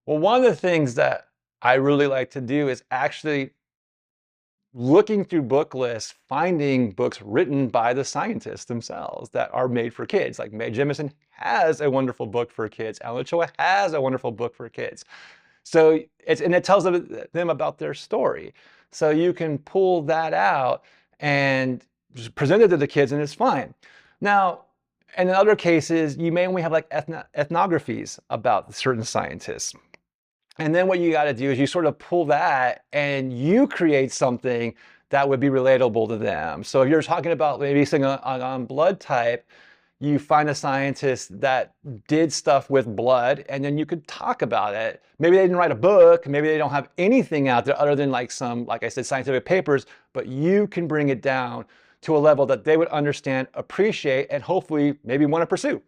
Well, one of the things that I really like to do is actually looking through book lists, finding books written by the scientists themselves that are made for kids. Like Mae Jemison has a wonderful book for kids. Alan Ochoa has a wonderful book for kids. So it tells them about their story. So you can pull that out and just present it to the kids and it's fine. Now, and in other cases, you may only have like ethnographies about certain scientists. And then what you got to do is you sort of pull that and you create something that would be relatable to them. So if you're talking about maybe something on blood type, you find a scientist that did stuff with blood and then you could talk about it. Maybe they didn't write a book, maybe they don't have anything out there other than like some, like I said, scientific papers, but you can bring it down to a level that they would understand, appreciate, and hopefully maybe want to pursue.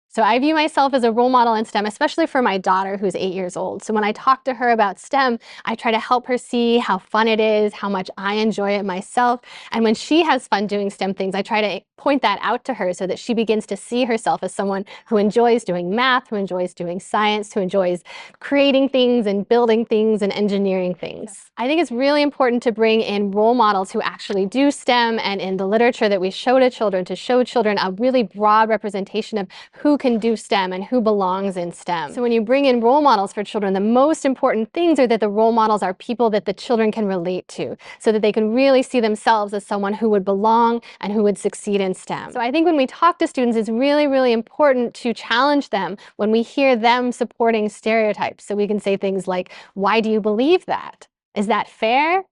So I view myself as a role model in STEM, especially for my daughter who's 8 years old. So when I talk to her about STEM, I try to help her see how fun it is, how much I enjoy it myself. And when she has fun doing STEM things, I try to point that out to her so that she begins to see herself as someone who enjoys doing math, who enjoys doing science, who enjoys creating things and building things and engineering things. I think it's really important to bring in role models who actually do STEM, and in the literature that we show to show children a really broad representation of who can do STEM and who belongs in STEM. So when you bring in role models for children, the most important things are that the role models are people that the children can relate to, so that they can really see themselves as someone who would belong and who would succeed in STEM. So I think when we talk to students, it's really, really important to challenge them when we hear them supporting stereotypes. So we can say things like, why do you believe that? Is that fair?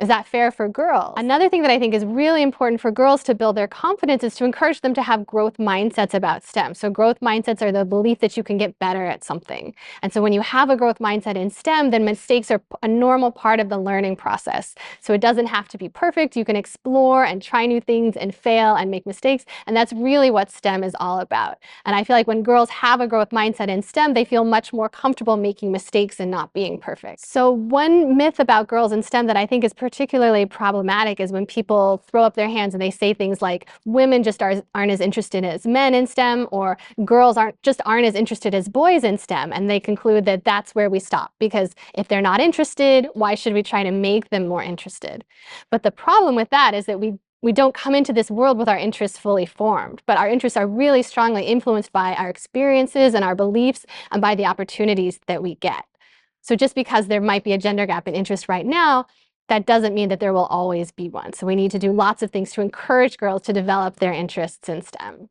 Is that fair for girls? Another thing that I think is really important for girls to build their confidence is to encourage them to have growth mindsets about STEM. So growth mindsets are the belief that you can get better at something. And so when you have a growth mindset in STEM, then mistakes are a normal part of the learning process. So it doesn't have to be perfect. You can explore and try new things and fail and make mistakes. And that's really what STEM is all about. And I feel like when girls have a growth mindset in STEM, they feel much more comfortable making mistakes and not being perfect. So one myth about girls in STEM that I think is particularly problematic is when people throw up their hands and they say things like women just aren't as interested as men in STEM, or girls aren't as interested as boys in STEM, and they conclude that that's where we stop, because if they're not interested, why should we try to make them more interested? But the problem with that is that we don't come into this world with our interests fully formed, but our interests are really strongly influenced by our experiences and our beliefs and by the opportunities that we get. So just because there might be a gender gap in interest right now, that doesn't mean that there will always be one. So we need to do lots of things to encourage girls to develop their interests in STEM.